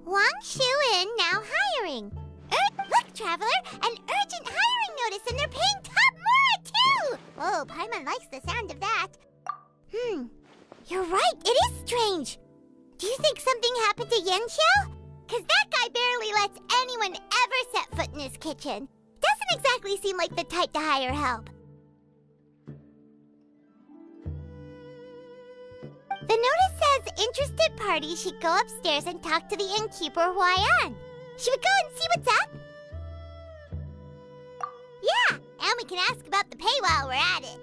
Wang Shu in, now hiring. Look, Traveler, an urgent hiring notice, and they're paying top more, too! Oh, Paimon likes the sound of that. You're right, it is strange. Do you think something happened to Yanxiao? Because that guy barely lets anyone ever set foot in his kitchen. Doesn't exactly seem like the type to hire help. The notice says interested parties should go upstairs and talk to the innkeeper Huayan. Should we go and see what's up? Yeah, and we can ask about the pay while we're at it.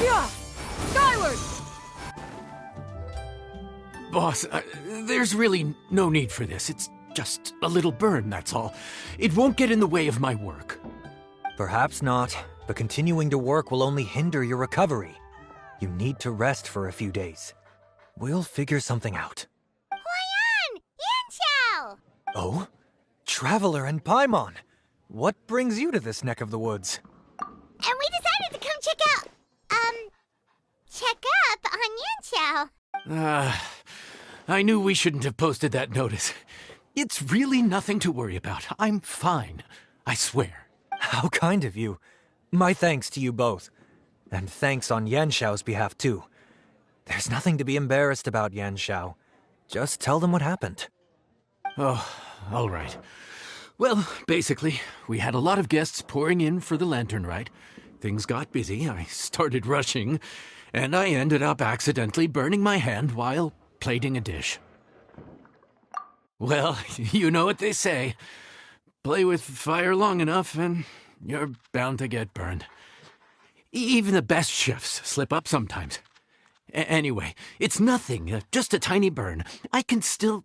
Yeah! Skyward! Boss, there's really no need for this. It's just a little burn, that's all. It won't get in the way of my work. Perhaps not, but continuing to work will only hinder your recovery. You need to rest for a few days. We'll figure something out. Huayan! Yanxiao! Oh? Traveler and Paimon! What brings you to this neck of the woods? And we decided to come check up on Yanxiao. I knew we shouldn't have posted that notice. It's really nothing to worry about. I'm fine. I swear. How kind of you. My thanks to you both. And thanks on Yanxiao's behalf, too. There's nothing to be embarrassed about, Yanxiao. Just tell them what happened. Oh, all right. Well, basically, we had a lot of guests pouring in for the lantern ride. Things got busy, I started rushing, and I ended up accidentally burning my hand while plating a dish. Well, you know what they say. Play with fire long enough and you're bound to get burned. Even the best chefs slip up sometimes. Anyway, it's nothing, just a tiny burn. I can still...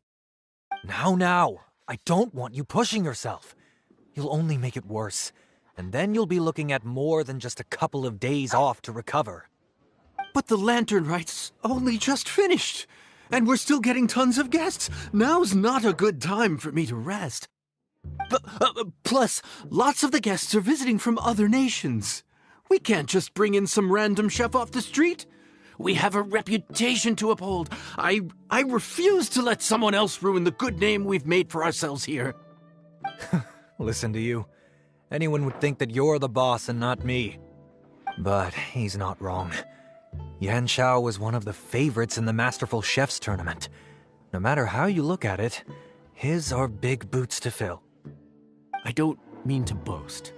Now. I don't want you pushing yourself. You'll only make it worse. And then you'll be looking at more than just a couple of days off to recover. But the lantern ride's only just finished. And we're still getting tons of guests. Now's not a good time for me to rest. Plus, lots of the guests are visiting from other nations. We can't just bring in some random chef off the street. We have a reputation to uphold. I refuse to let someone else ruin the good name we've made for ourselves here. Listen to you. Anyone would think that you're the boss and not me. But he's not wrong. Yanxiao was one of the favorites in the Masterful Chefs tournament. No matter how you look at it, his are big boots to fill. I don't mean to boast,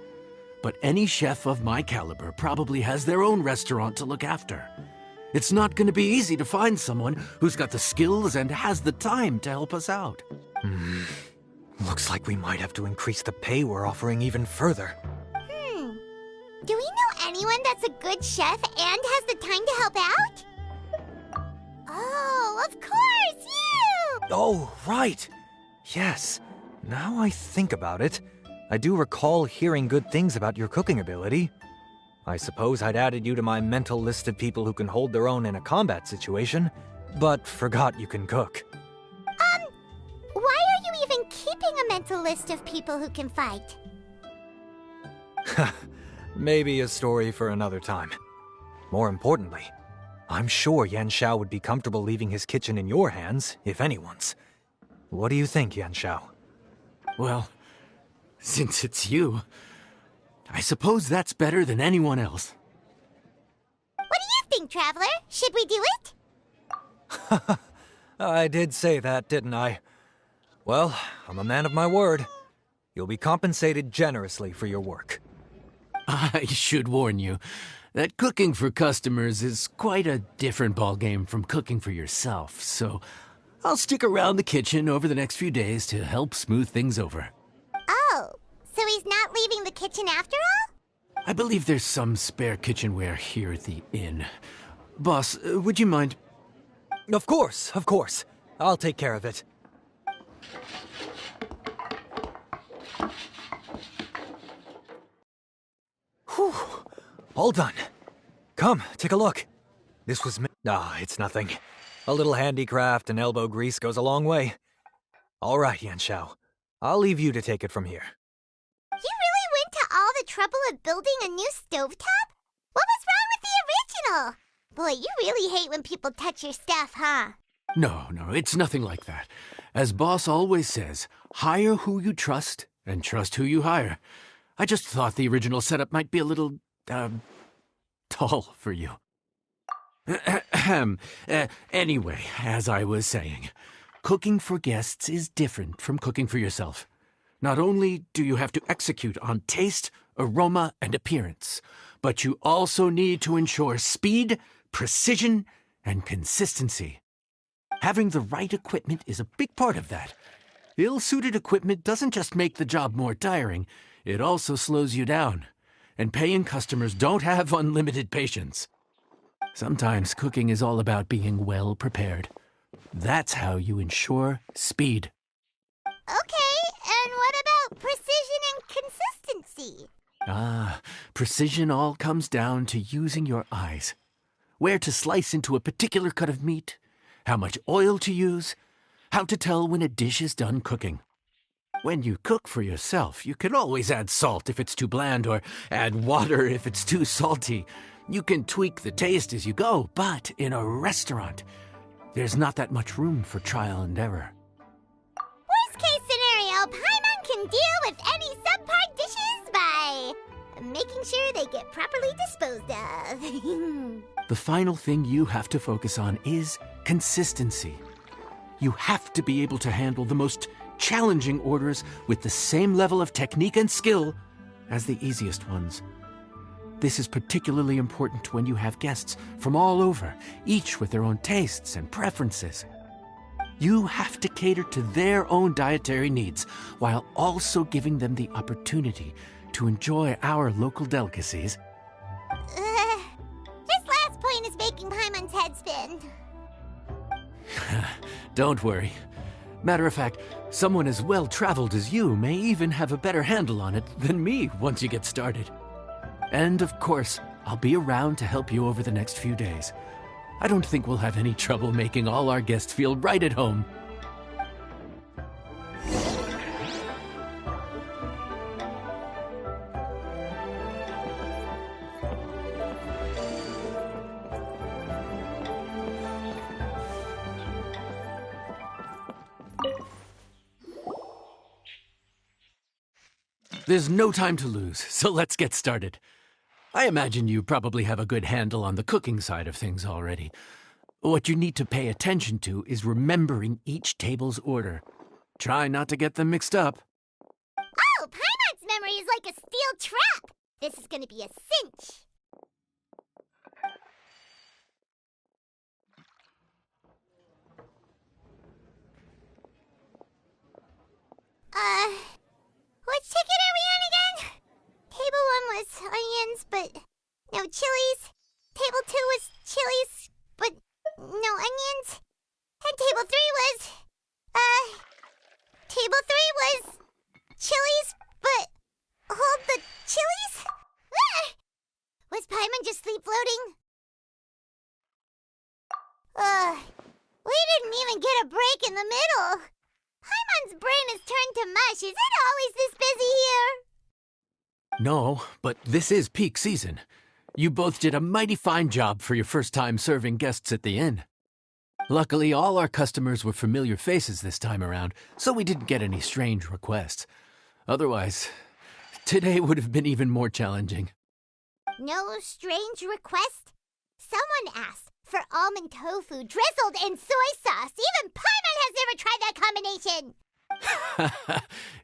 but any chef of my caliber probably has their own restaurant to look after. It's not going to be easy to find someone who's got the skills and has the time to help us out. Looks like we might have to increase the pay we're offering even further. Do we know anyone that's a good chef and has the time to help out? Oh, of course, you! Oh, right. Yes. Now I think about it, I do recall hearing good things about your cooking ability. I suppose I'd added you to my mental list of people who can hold their own in a combat situation, but forgot you can cook. Why are you even keeping a mental list of people who can fight? Maybe a story for another time. More importantly, I'm sure Yanxiao would be comfortable leaving his kitchen in your hands, if anyone's. What do you think, Yanxiao? Well, since it's you, I suppose that's better than anyone else. What do you think, Traveler? Should we do it? I did say that, didn't I? Well, I'm a man of my word. You'll be compensated generously for your work. I should warn you that cooking for customers is quite a different ballgame from cooking for yourself, so I'll stick around the kitchen over the next few days to help smooth things over. Oh, so he's not leaving the kitchen after all? I believe there's some spare kitchenware here at the inn. Boss, would you mind? Of course. I'll take care of it. All done. Come, take a look. This was it's nothing. A little handicraft and elbow grease goes a long way. All right, Yanshao. I'll leave you to take it from here. You really went to all the trouble of building a new stovetop? What was wrong with the original? Boy, you really hate when people touch your stuff, huh? No, it's nothing like that. As Boss always says, hire who you trust and trust who you hire. I just thought the original setup might be a little, tall for you. Anyway, as I was saying, cooking for guests is different from cooking for yourself. Not only do you have to execute on taste, aroma, and appearance, but you also need to ensure speed, precision, and consistency. Having the right equipment is a big part of that. Ill-suited equipment doesn't just make the job more tiring, it also slows you down. And paying customers don't have unlimited patience. Sometimes cooking is all about being well prepared. That's how you ensure speed. Okay, and what about precision and consistency? Precision all comes down to using your eyes. Where to slice into a particular cut of meat, how much oil to use, how to tell when a dish is done cooking. When you cook for yourself, you can always add salt if it's too bland or add water if it's too salty. You can tweak the taste as you go, but in a restaurant, there's not that much room for trial and error. Worst case scenario, Paimon can deal with any subpar dishes by making sure they get properly disposed of. The final thing you have to focus on is consistency. You have to be able to handle the most challenging orders with the same level of technique and skill as the easiest ones. This is particularly important when you have guests from all over, each with their own tastes and preferences. You have to cater to their own dietary needs while also giving them the opportunity to enjoy our local delicacies. This last point is making Paimon's head spin. Don't worry. Matter of fact, someone as well-traveled as you may even have a better handle on it than me once you get started. And of course, I'll be around to help you over the next few days. I don't think we'll have any trouble making all our guests feel right at home. There's no time to lose, so let's get started. I imagine you probably have a good handle on the cooking side of things already. What you need to pay attention to is remembering each table's order. Try not to get them mixed up. Oh, Paimon's memory is like a steel trap. This is going to be a cinch. Which ticket are we on again? Table 1 was onions, but no chilies. Table 2 was chilies, but no onions. And table 3 was, chilies, but hold the chilies? Was Paimon just sleep floating? We didn't even get a break in the middle. Paimon's brain has turned to mush. Is it always this busy here? No, but this is peak season. You both did a mighty fine job for your first time serving guests at the inn. Luckily, all our customers were familiar faces this time around, so we didn't get any strange requests. Otherwise, today would have been even more challenging. No strange request? Someone asked for almond tofu drizzled in soy sauce. Even Paimon has never tried that combination.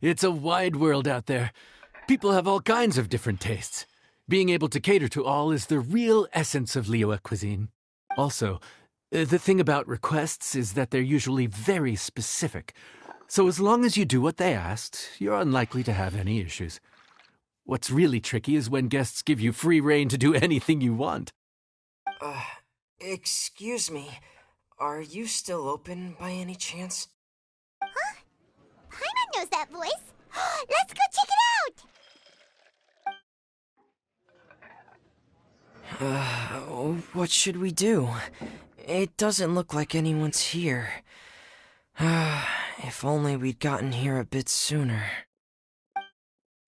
It's a wide world out there. People have all kinds of different tastes. Being able to cater to all is the real essence of Liyue cuisine. Also, the thing about requests is that they're usually very specific. So as long as you do what they asked, you're unlikely to have any issues. What's really tricky is when guests give you free rein to do anything you want. Excuse me. Are you still open by any chance? Huh? Paimon knows that voice. Let's go check it out! What should we do? It doesn't look like anyone's here. If only we'd gotten here a bit sooner.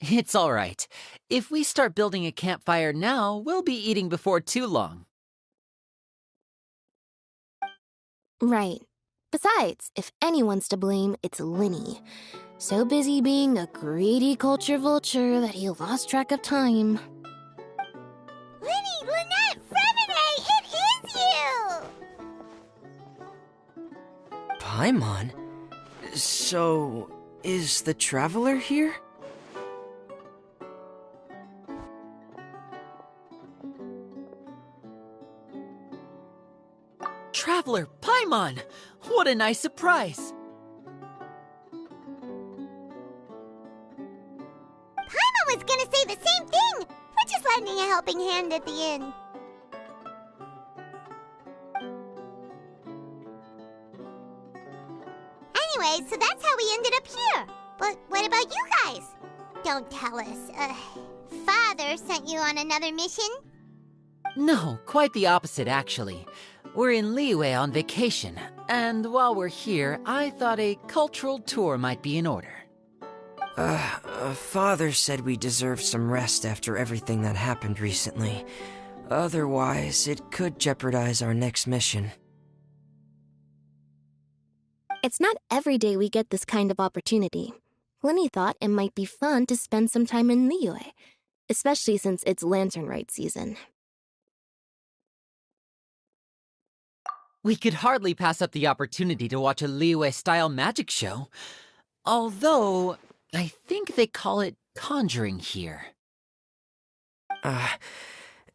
It's all right. If we start building a campfire now, we'll be eating before too long. Right. Besides, if anyone's to blame, it's Linny. So busy being a greedy culture vulture that he lost track of time. Linny, Lynette, Fremine, it is you! Paimon? So, is the Traveler here? Traveler, Paimon! What a nice surprise! Paimon was gonna say the same thing! We're just lending a helping hand at the inn. Anyway, so that's how we ended up here. But what about you guys? Don't tell us. Father sent you on another mission? No, quite the opposite, actually. We're in Liyue on vacation, and while we're here, I thought a cultural tour might be in order. Father said we deserve some rest after everything that happened recently. Otherwise, it could jeopardize our next mission. It's not every day we get this kind of opportunity. Linny thought it might be fun to spend some time in Liyue, especially since it's Lantern Rite season. We could hardly pass up the opportunity to watch a Liyue-style magic show. Although, I think they call it conjuring here.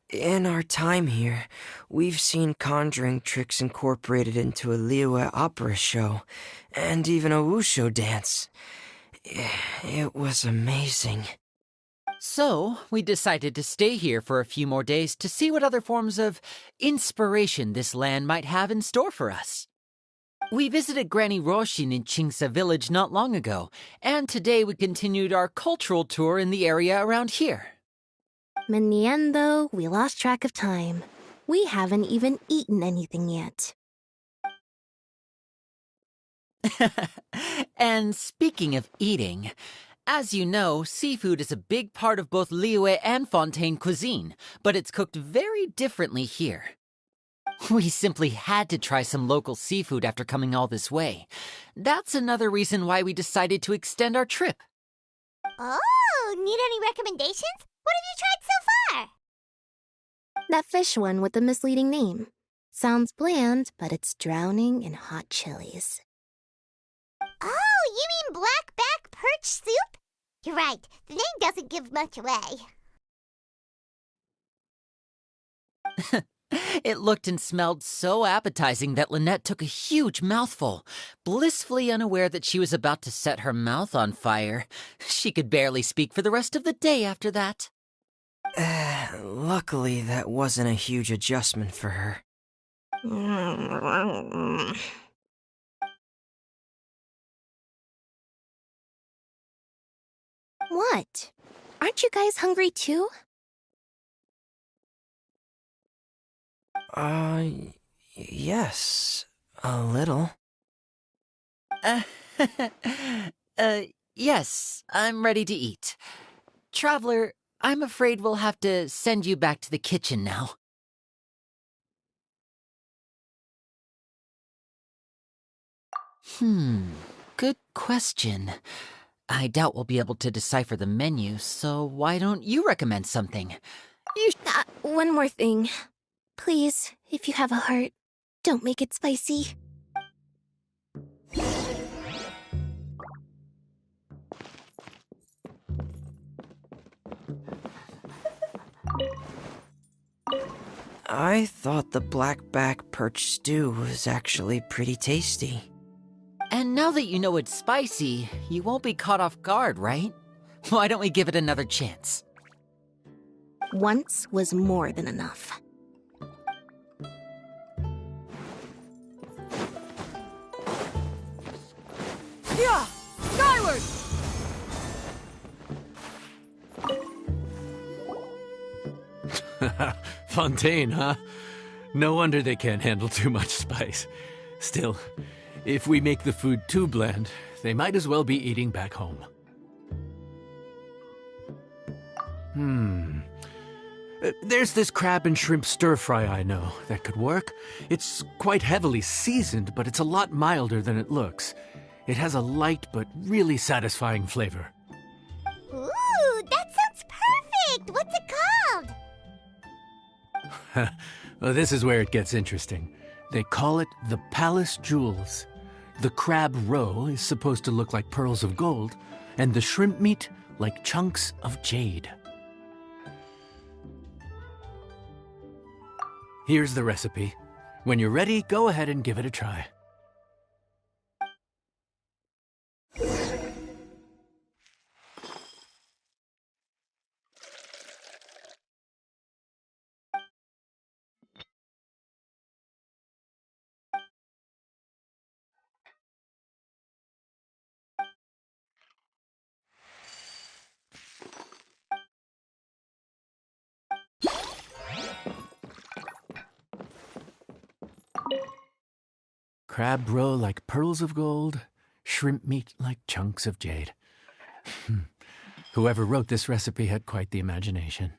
In our time here, we've seen conjuring tricks incorporated into a Liyue opera show, and even a wushu dance. It was amazing. So, we decided to stay here for a few more days to see what other forms of inspiration this land might have in store for us. We visited Granny Roshin in Chingsa village not long ago, and today we continued our cultural tour in the area around here. In the end, though, we lost track of time. We haven't even eaten anything yet. And speaking of eating, as you know, seafood is a big part of both Liyue and Fontaine cuisine, but it's cooked very differently here. We simply had to try some local seafood after coming all this way. That's another reason why we decided to extend our trip. Oh, need any recommendations? What have you tried so far? That fish one with the misleading name. Sounds bland, but it's drowning in hot chilies. Oh, you mean blackback perch soup? You're right, the name doesn't give much away. It looked and smelled so appetizing that Lynette took a huge mouthful, blissfully unaware that she was about to set her mouth on fire. She could barely speak for the rest of the day after that. Luckily, that wasn't a huge adjustment for her. What? Aren't you guys hungry too? Yes, a little. Yes, I'm ready to eat. Traveler, I'm afraid we'll have to send you back to the kitchen now. Good question. I doubt we'll be able to decipher the menu, so why don't you recommend something? One more thing. Please, if you have a heart, don't make it spicy. I thought the blackback perch stew was actually pretty tasty. And now that you know it's spicy, you won't be caught off guard, right? Why don't we give it another chance? Once was more than enough. Yeah! Skyward! Fontaine, huh? No wonder they can't handle too much spice. Still, if we make the food too bland, they might as well be eating back home. There's this crab and shrimp stir-fry I know that could work. It's quite heavily seasoned, but it's a lot milder than it looks. It has a light but really satisfying flavor. Ooh, that sounds perfect! What's it called? Well, this is where it gets interesting. They call it the Palace Jewels. The crab roe is supposed to look like pearls of gold, and the shrimp meat like chunks of jade. Here's the recipe. When you're ready, go ahead and give it a try. Crab roe like pearls of gold, shrimp meat like chunks of jade. Whoever wrote this recipe had quite the imagination.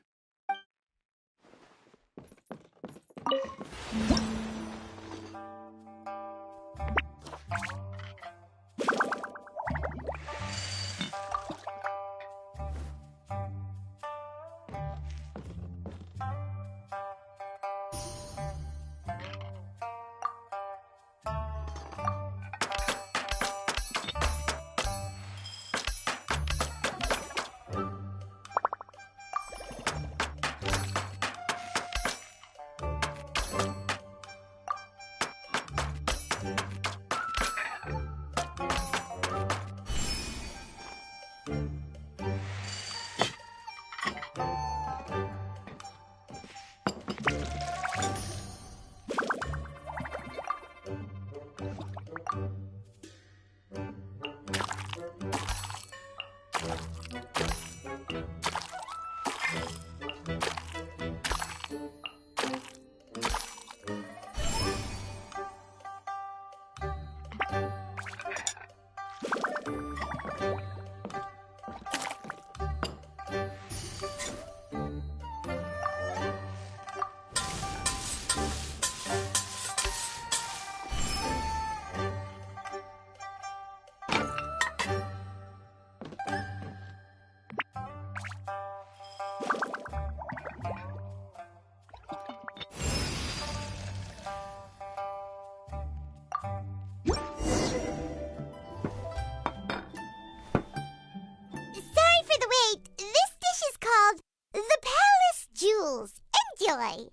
Sorry for the wait. This dish is called the Palace Jewels. Enjoy!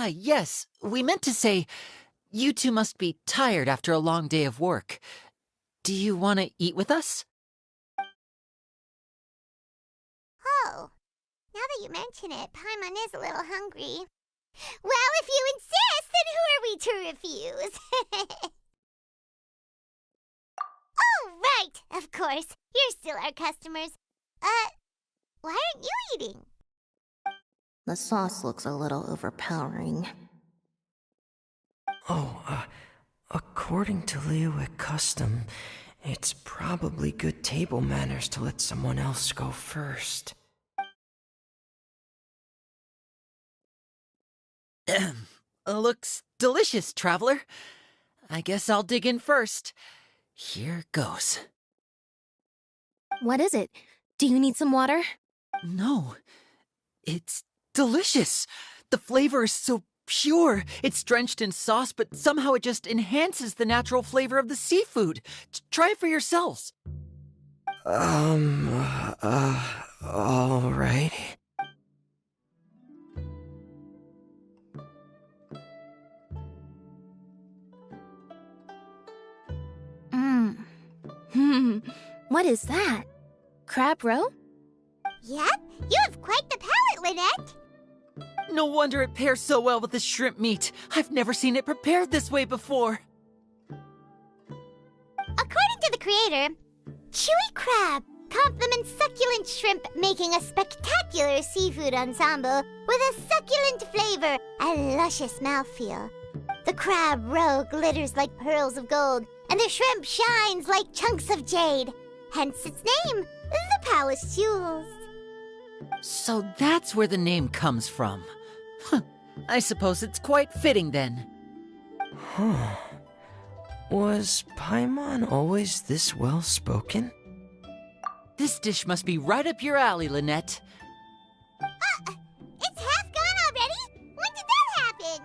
Yes, we meant to say, you two must be tired after a long day of work. Do you want to eat with us? Oh, now that you mention it, Paimon is a little hungry. Well, if you insist, then who are we to refuse? Oh, right, of course. You're still our customers. Why aren't you eating? The sauce looks a little overpowering. According to Liyue custom, it's probably good table manners to let someone else go first. Looks delicious, traveler. I guess I'll dig in first. Here goes. What is it? Do you need some water? No, it's delicious. The flavor is so pure. It's drenched in sauce, but somehow it just enhances the natural flavor of the seafood. Try it for yourselves. All right. What is that? Crab roe? Yep, you have quite the palate, Lynette. No wonder it pairs so well with the shrimp meat. I've never seen it prepared this way before. According to the creator, chewy crab complements succulent shrimp, making a spectacular seafood ensemble with a succulent flavor and luscious mouthfeel. The crab roe glitters like pearls of gold, and the shrimp shines like chunks of jade. Hence its name, the Palace Jewels. So that's where the name comes from. Huh. I suppose it's quite fitting then. Huh. Was Paimon always this well-spoken? This dish must be right up your alley, Lynette. It's half gone already? When did that happen?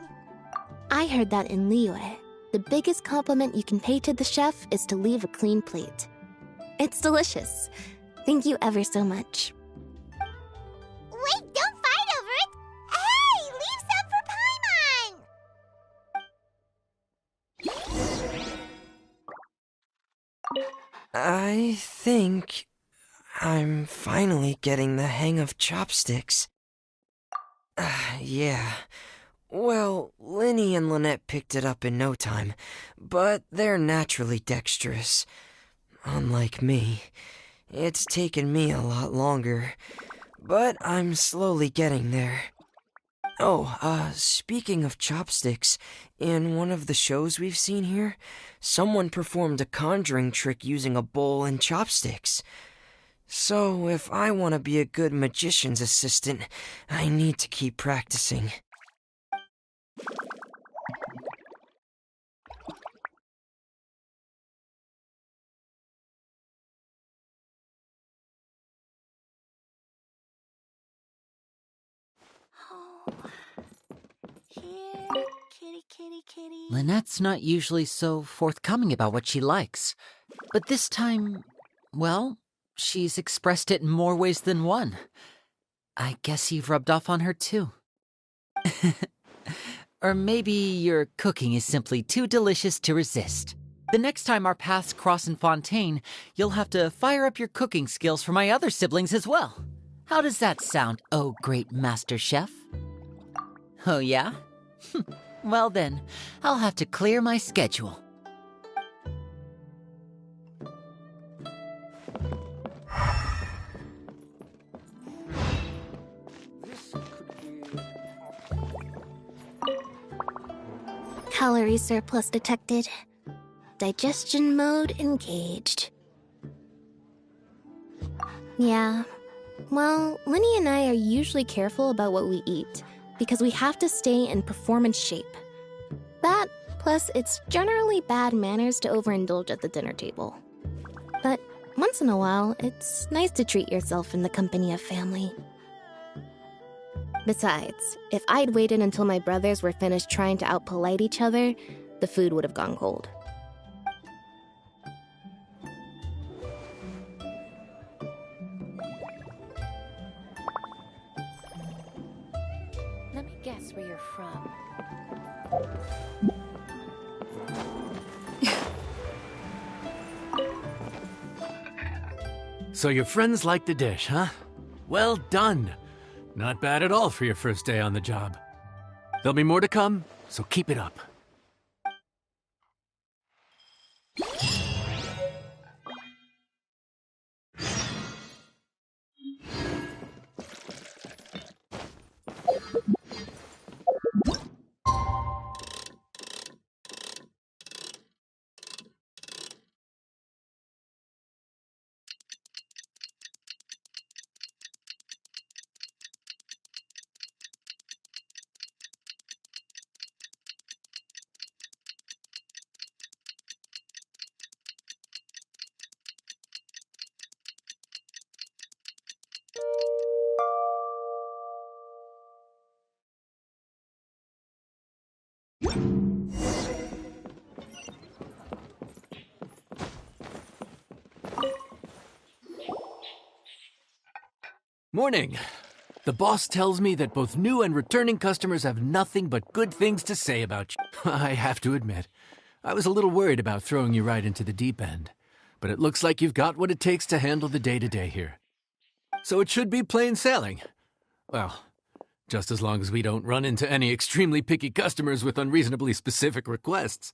I heard that in Liyue, the biggest compliment you can pay to the chef is to leave a clean plate. It's delicious. Thank you ever so much. Wait, don't fight over it! Hey, leave some for Paimon! I think I'm finally getting the hang of chopsticks. Yeah. Well, Linny and Lynette picked it up in no time, but they're naturally dexterous. Unlike me, it's taken me a lot longer, but I'm slowly getting there. Oh, speaking of chopsticks, in one of the shows we've seen here, someone performed a conjuring trick using a bowl and chopsticks. So, if I want to be a good magician's assistant, I need to keep practicing. Here, kitty, kitty, kitty. Lynette's not usually so forthcoming about what she likes. But this time, well, she's expressed it in more ways than one. I guess you've rubbed off on her too. Or maybe your cooking is simply too delicious to resist. The next time our paths cross in Fontaine, you'll have to fire up your cooking skills for my other siblings as well. How does that sound, oh great master chef? Oh yeah? Well then, I'll have to clear my schedule. Calorie surplus detected. Digestion mode engaged. Yeah. Well, Linny and I are usually careful about what we eat, because we have to stay in performance shape. That, plus it's generally bad manners to overindulge at the dinner table. But once in a while, it's nice to treat yourself in the company of family. Besides, if I'd waited until my brothers were finished trying to out-polite each other, the food would have gone cold. Let me guess where you're from. So your friends like the dish, huh? Well done. Not bad at all for your first day on the job. There'll be more to come, so keep it up. Morning. The boss tells me that both new and returning customers have nothing but good things to say about you. I have to admit, I was a little worried about throwing you right into the deep end, but it looks like you've got what it takes to handle the day-to-day here. So it should be plain sailing. Well, just as long as we don't run into any extremely picky customers with unreasonably specific requests.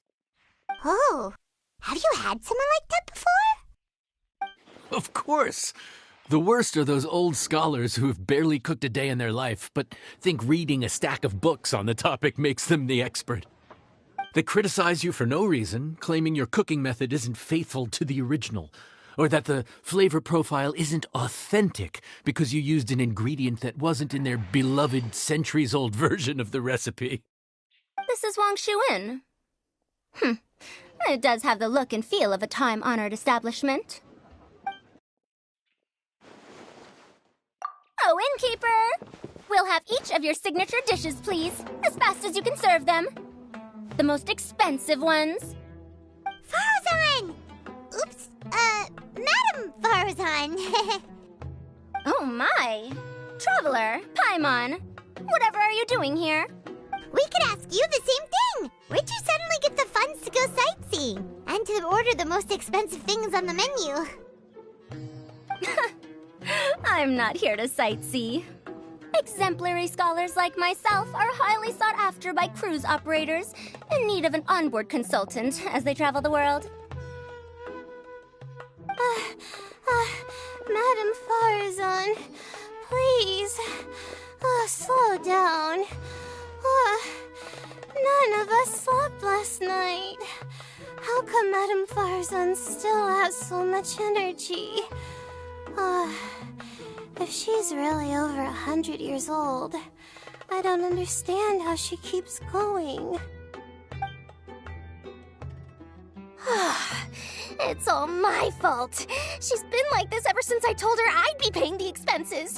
Oh, have you had someone like that before? Of course! The worst are those old scholars who have barely cooked a day in their life, but think reading a stack of books on the topic makes them the expert. They criticize you for no reason, claiming your cooking method isn't faithful to the original, or that the flavor profile isn't authentic because you used an ingredient that wasn't in their beloved centuries-old version of the recipe. This is Wang Shuin. It does have the look and feel of a time-honored establishment. Oh, innkeeper! We'll have each of your signature dishes, please, as fast as you can serve them. The most expensive ones. Farazan! Oops, Madam Farazan. Oh my! Traveler, Paimon, whatever are you doing here? We could ask you the same thing. Where'd you suddenly get the funds to go sightseeing? And to order the most expensive things on the menu? I'm not here to sightsee. Exemplary scholars like myself are highly sought after by cruise operators in need of an onboard consultant as they travel the world. Madam Farazan, please, slow down. None of us slept last night. How come Madam Farazan still has so much energy? If she's really over 100 years old, I don't understand how she keeps going. It's all my fault. She's been like this ever since I told her I'd be paying the expenses.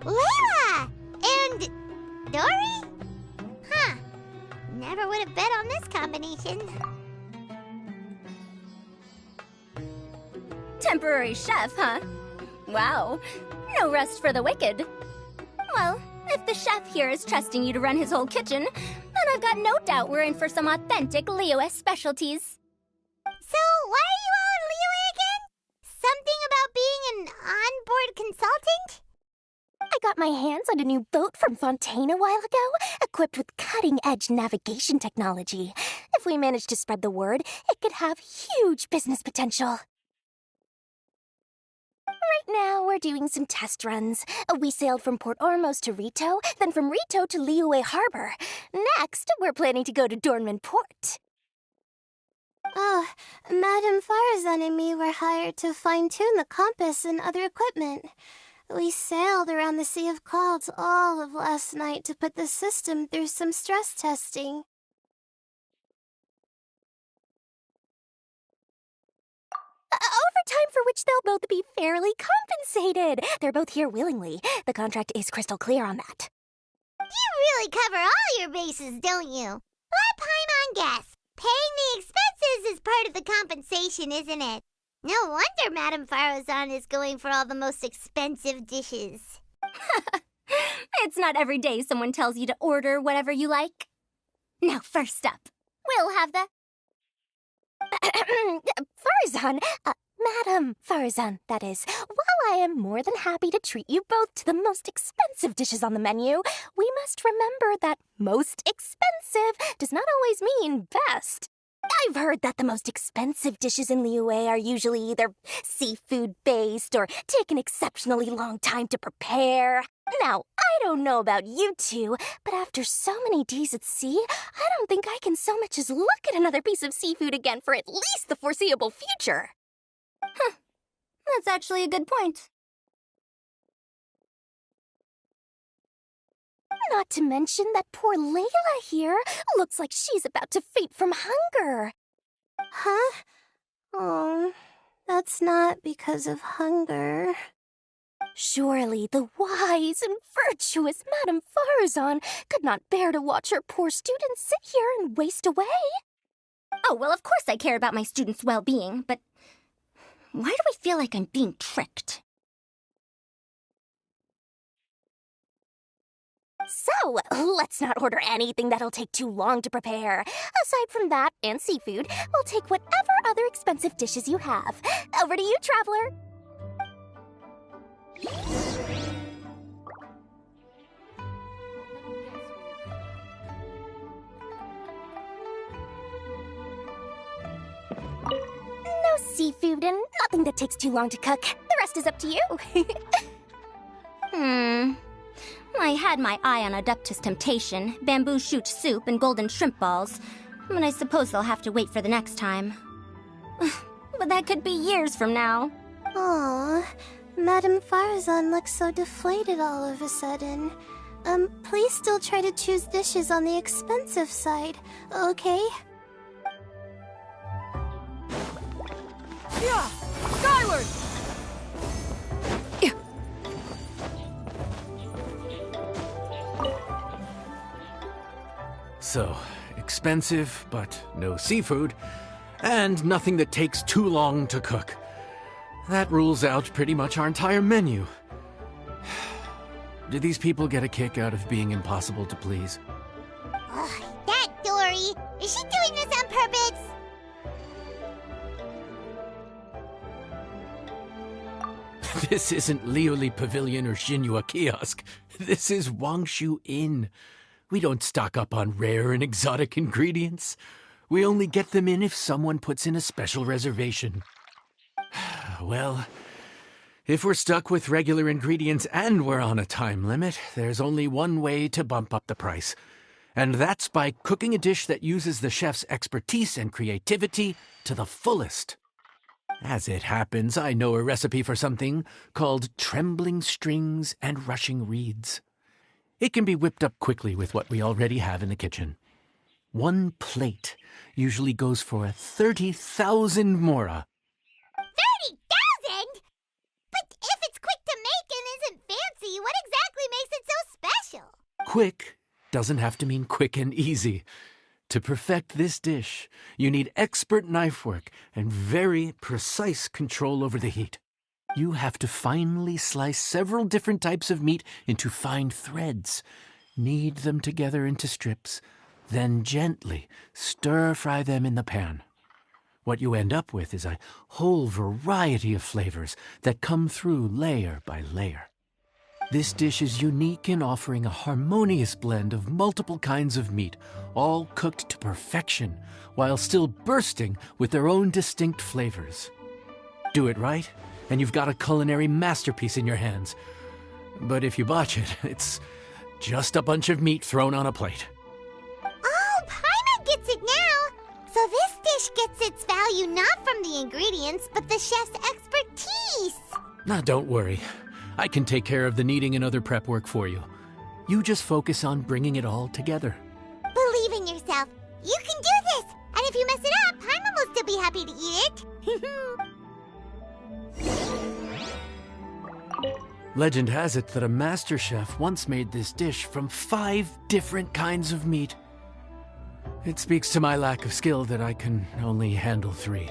Layla! And Dory? Huh. Never would have bet on this combination. Temporary chef, huh? Wow. No rest for the wicked. Well, if the chef here is trusting you to run his whole kitchen, then I've got no doubt we're in for some authentic Liyue specialties. So, why are you all in Liyue again? Something about being an onboard consultant? I got my hands on a new boat from Fontaine a while ago, equipped with cutting-edge navigation technology. If we manage to spread the word, it could have huge business potential. Right now, we're doing some test runs. We sailed from Port Ormos to Rito, then from Rito to Liyue Harbor. Next, we're planning to go to Dornman Port. Oh, Madam Farazan and me were hired to fine-tune the compass and other equipment. We sailed around the Sea of Clouds all of last night to put the system through some stress testing. Overtime for which they'll both be fairly compensated. They're both here willingly. The contract is crystal clear on that. You really cover all your bases, don't you? Let Paimon guess. Paying the expenses is part of the compensation, isn't it? No wonder Madame Farazan is going for all the most expensive dishes. It's not every day someone tells you to order whatever you like. Now, first up, we'll have the... Farazan, Madam Farazan, that is. While I am more than happy to treat you both to the most expensive dishes on the menu, we must remember that most expensive does not always mean best. I've heard that the most expensive dishes in Liyue are usually either seafood-based or take an exceptionally long time to prepare. Now, I don't know about you two, but after so many days at sea, I don't think I can so much as look at another piece of seafood again for at least the foreseeable future. Huh. That's actually a good point. Not to mention that poor Layla here looks like she's about to faint from hunger. Huh? Oh, that's not because of hunger. Surely the wise and virtuous Madame Farazan could not bear to watch her poor students sit here and waste away. Oh, well, of course I care about my students' well-being, but why do I feel like I'm being tricked? So, let's not order anything that'll take too long to prepare. Aside from that and seafood, we'll take whatever other expensive dishes you have. Over to you, Traveler. No seafood and nothing that takes too long to cook. The rest is up to you. I had my eye on Adeptus Temptation, bamboo shoot soup, and golden shrimp balls. But I suppose they'll have to wait for the next time. But that could be years from now. Aww, Madame Farazan looks so deflated all of a sudden. Please still try to choose dishes on the expensive side, okay? Yeah! Skyward! So, expensive, but no seafood, and nothing that takes too long to cook. That rules out pretty much our entire menu. Do these people get a kick out of being impossible to please? Ugh, that Dory! Is she doing this on purpose? This isn't Liuli Pavilion or Xinhua Kiosk. This is Wangshu Inn. We don't stock up on rare and exotic ingredients. We only get them in if someone puts in a special reservation. Well, if we're stuck with regular ingredients and we're on a time limit, there's only one way to bump up the price. And that's by cooking a dish that uses the chef's expertise and creativity to the fullest. As it happens, I know a recipe for something called trembling strings and rushing reeds. It can be whipped up quickly with what we already have in the kitchen. One plate usually goes for 30,000 mora. 30,000? But if it's quick to make and isn't fancy, what exactly makes it so special? Quick doesn't have to mean quick and easy. To perfect this dish, you need expert knife work and very precise control over the heat. You have to finely slice several different types of meat into fine threads, knead them together into strips, then gently stir-fry them in the pan. What you end up with is a whole variety of flavors that come through layer by layer. This dish is unique in offering a harmonious blend of multiple kinds of meat, all cooked to perfection, while still bursting with their own distinct flavors. Do it right, and you've got a culinary masterpiece in your hands. But if you botch it, it's just a bunch of meat thrown on a plate. Oh, Paimon gets it now! So this dish gets its value not from the ingredients, but the chef's expertise! Now, don't worry. I can take care of the kneading and other prep work for you. You just focus on bringing it all together. Believe in yourself. You can do this! And if you mess it up, Paimon will still be happy to eat it. Legend has it that a master chef once made this dish from 5 different kinds of meat. It speaks to my lack of skill that I can only handle 3.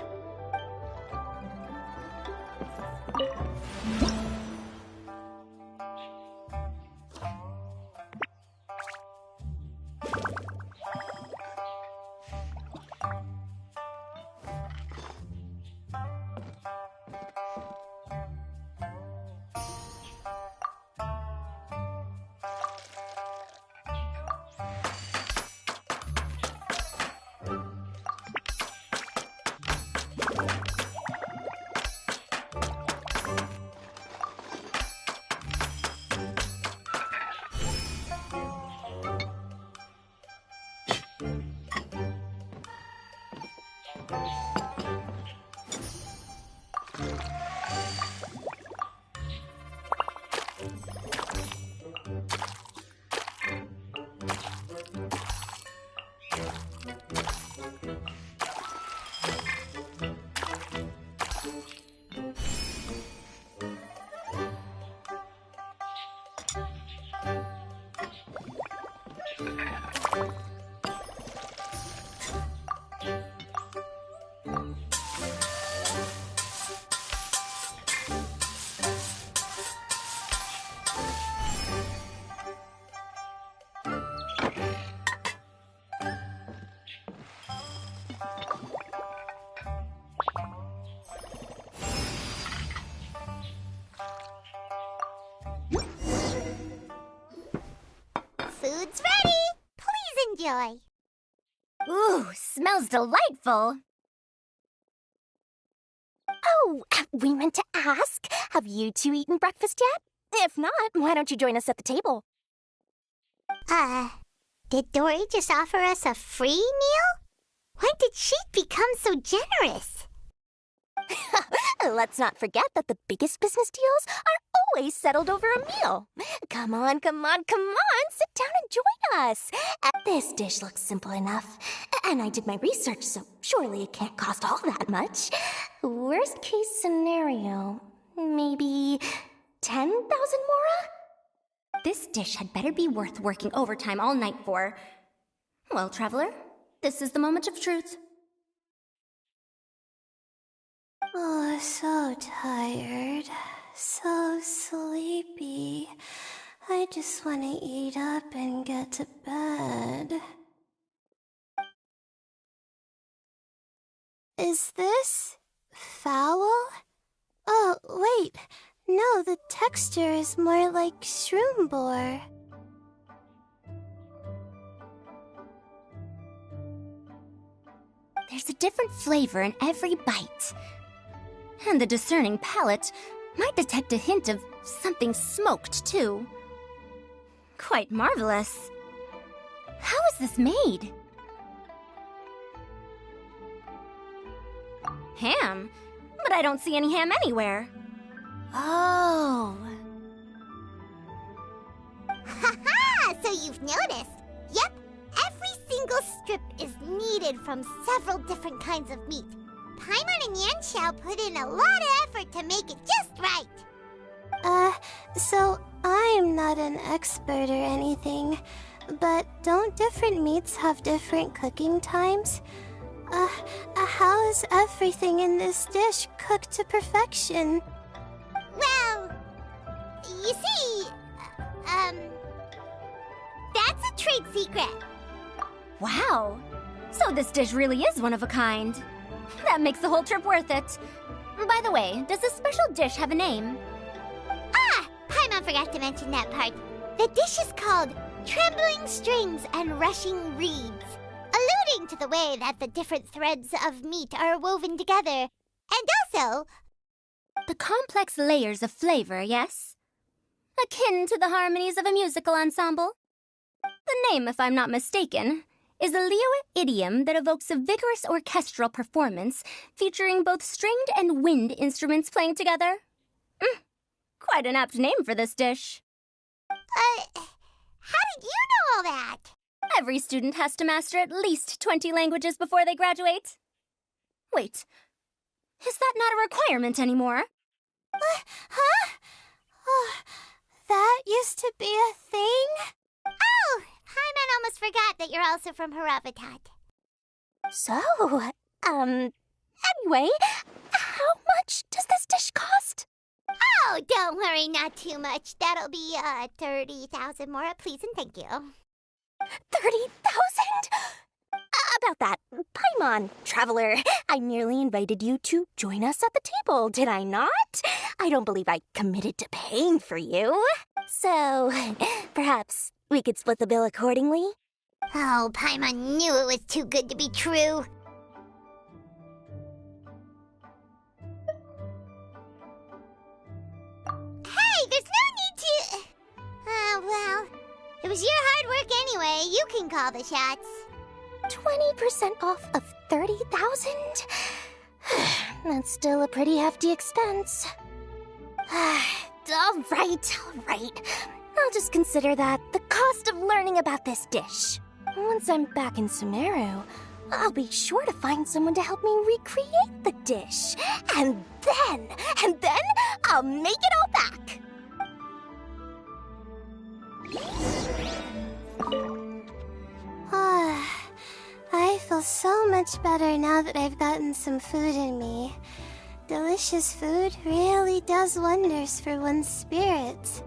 Food's ready! Please enjoy! Ooh, smells delightful. we meant to ask, have you two eaten breakfast yet? If not, why don't you join us at the table? Did Dory just offer us a free meal? When did she become so generous? Let's not forget that the biggest business deals are always settled over a meal. Come on, sit down and join us. This dish looks simple enough, and I did my research, so surely it can't cost all that much. Worst case scenario, maybe 10,000 mora? This dish had better be worth working overtime all night for. Well, Traveler, this is the moment of truth. Oh, so tired. So sleepy. I just want to eat up and get to bed. Is this foul? Oh, wait. No, the texture is more like shroom boar. There's a different flavor in every bite. And the discerning palate might detect a hint of something smoked, too. Quite marvelous. How is this made? Ham? But I don't see any ham anywhere. Oh. Haha! So you've noticed. Yep, every single strip is kneaded from several different kinds of meat. Paimon and Yanxiao put in a lot of effort to make it just right. So I'm not an expert or anything, but don't different meats have different cooking times? How is everything in this dish cooked to perfection? Well, you see, that's a trade secret. Wow. So this dish really is one of a kind. That makes the whole trip worth it. By the way, does this special dish have a name? Paimon forgot to mention that part. The dish is called Trembling Strings and Rushing Reeds, alluding to the way that the different threads of meat are woven together. And also, The complex layers of flavor, yes? Akin to the harmonies of a musical ensemble? The name, if I'm not mistaken, is a Liyue idiom that evokes a vigorous orchestral performance featuring both stringed and wind instruments playing together. Quite an apt name for this dish. how did you know all that? Every student has to master at least 20 languages before they graduate. Wait, is that not a requirement anymore? Huh? Oh, that used to be a thing? Oh, Paimon almost forgot that you're also from Haravatat. So, anyway, how much does this dish cost? Oh, don't worry, not too much. That'll be, 30,000 more, please and thank you. 30,000? About that, Paimon, Traveler, I merely invited you to join us at the table, did I not? I don't believe I committed to paying for you. So, perhaps we could split the bill accordingly? Oh, Paimon knew it was too good to be true. Hey, there's no need to... well, it was your hard work anyway. You can call the shots. 20% off of 30,000? That's still a pretty hefty expense. All right. I'll just consider that the cost of learning about this dish. Once I'm back in Sumeru, I'll be sure to find someone to help me recreate the dish. And then I'll make it all back. I feel so much better now that I've gotten some food in me. Delicious food really does wonders for one's spirits.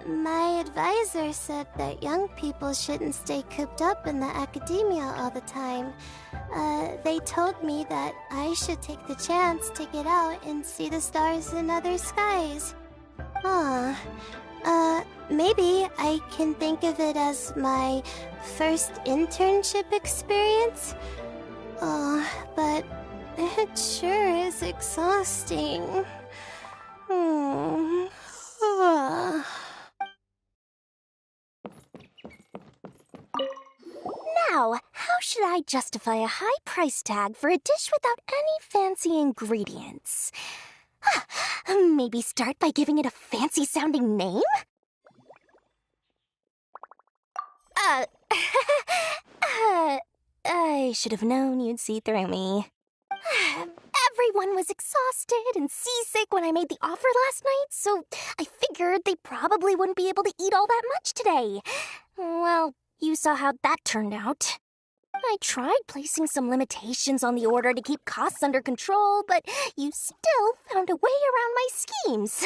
My advisor said that young people shouldn't stay cooped up in the academia all the time. They told me that I should take the chance to get out and see the stars in other skies. Maybe I can think of it as my first internship experience. But It sure is exhausting. Now, how should I justify a high price tag for a dish without any fancy ingredients? Maybe start by giving it a fancy-sounding name? I should have known you'd see through me. Everyone was exhausted and seasick when I made the offer last night, so I figured they probably wouldn't be able to eat all that much today. Well, you saw how that turned out. I tried placing some limitations on the order to keep costs under control, but you still found a way around my schemes.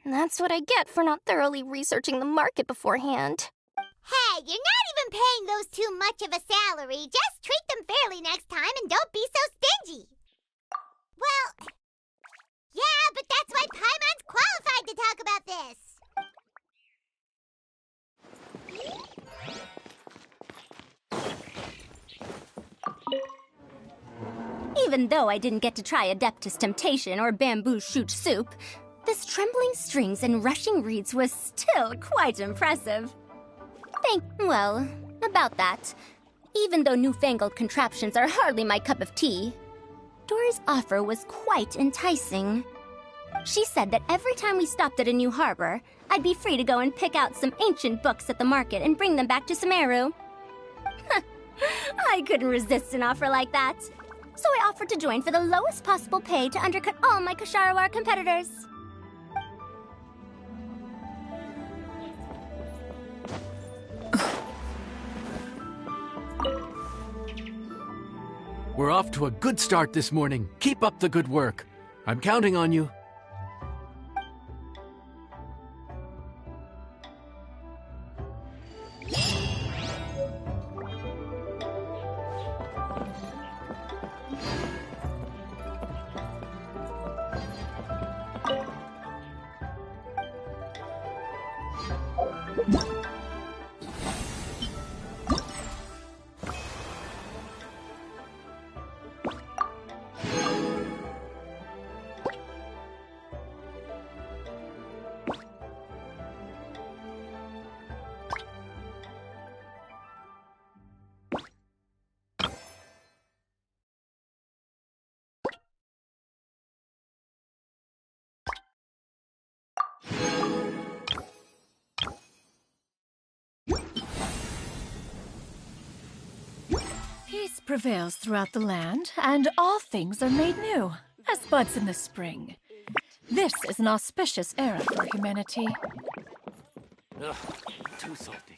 That's what I get for not thoroughly researching the market beforehand. Hey, you're not even paying those too much of a salary. Just treat them fairly next time and don't be so stingy. Well, yeah, but that's why Paimon's qualified to talk about this. Even though I didn't get to try Adeptus Temptation or Bamboo Shoot Soup, this trembling strings and rushing reeds was still quite impressive. Well, about that. Even though newfangled contraptions are hardly my cup of tea, Dora's offer was quite enticing. She said that every time we stopped at a new harbor, I'd be free to go and pick out some ancient books at the market and bring them back to Sumeru. I couldn't resist an offer like that. So I offered to join for the lowest possible pay to undercut all my Kasharawar competitors. We're off to a good start this morning. Keep up the good work. I'm counting on you. Peace prevails throughout the land, and all things are made new, as buds in the spring. This is an auspicious era for humanity. Ugh, too salty.